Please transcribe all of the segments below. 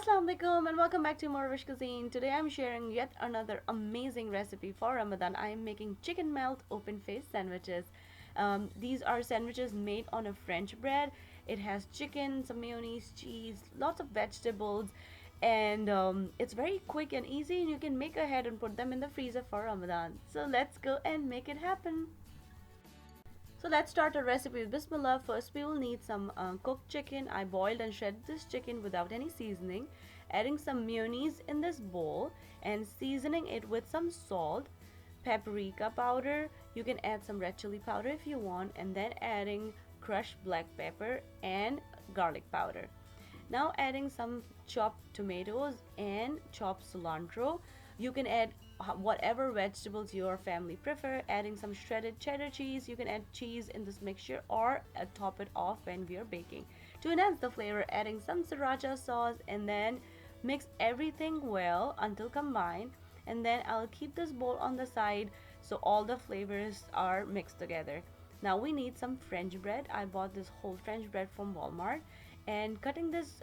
Assalamu alaikum and welcome back to morEwish Cuisine. Today I'm sharing yet another amazing recipe for Ramadan. I am making chicken melt open face sandwiches. These are sandwiches made on a French bread. It has chicken, some mayonnaise, cheese, lots of vegetables, and it's very quick and easy. And you can make ahead and put them in the freezer for Ramadan. So let's go and make it happen. So let's start our recipe with Bismillah. First we will need some cooked chicken. I boiled and shredded this chicken without any seasoning. Adding some mayonnaise in this bowl and seasoning it with some salt, paprika powder. You can add some red chili powder if you want, and then adding crushed black pepper and garlic powder. Now adding some chopped tomatoes and chopped cilantro. You can add whatever vegetables your family prefer. Adding some shredded cheddar cheese. You can add cheese in this mixture or top it off when we are baking. To enhance the flavor, adding some sriracha sauce and then mix everything well until combined. And then I'll keep this bowl on the side so all the flavors are mixed together. Now we need some French bread. I bought this whole French bread from Walmart, and cutting this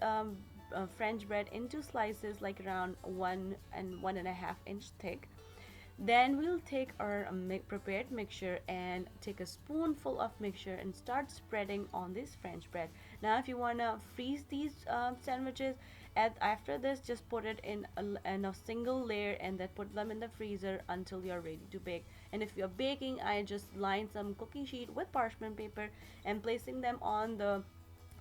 French bread into slices like around 1 and 1.5 inch thick. Then we'll take our prepared mixture and take a spoonful of mixture and start spreading on this French bread. Now if you want to freeze these sandwiches, after this just put it in a single layer and then put them in the freezer until you're ready to bake. And if you're baking, I just line some cookie sheet with parchment paper and placing them on the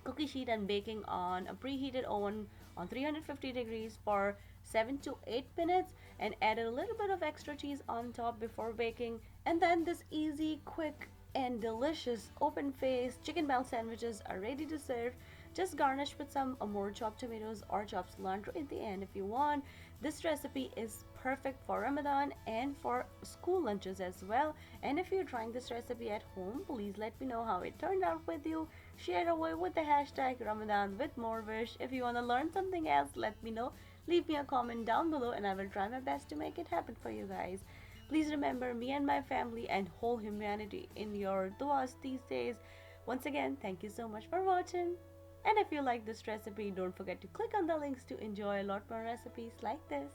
cookie sheet and baking on a preheated oven on 350 degrees for 7 to 8 minutes, and added a little bit of extra cheese on top before baking. And then this easy, quick and delicious open face chicken melt sandwiches are ready to serve. Just garnish with some more chopped tomatoes or chopped cilantro in the end if you want. This recipe is perfect for Ramadan and for school lunches as well. And if you're trying this recipe at home, please let me know how it turned out with you. Share away with the hashtag Ramadan with morEwish. If you want to learn something else, let me know. Leave me a comment down below and I will try my best to make it happen for you guys. Please remember me and my family and whole humanity in your duas these days. Once again, thank you so much for watching. And if you like this recipe, don't forget to click on the links to enjoy a lot more recipes like this.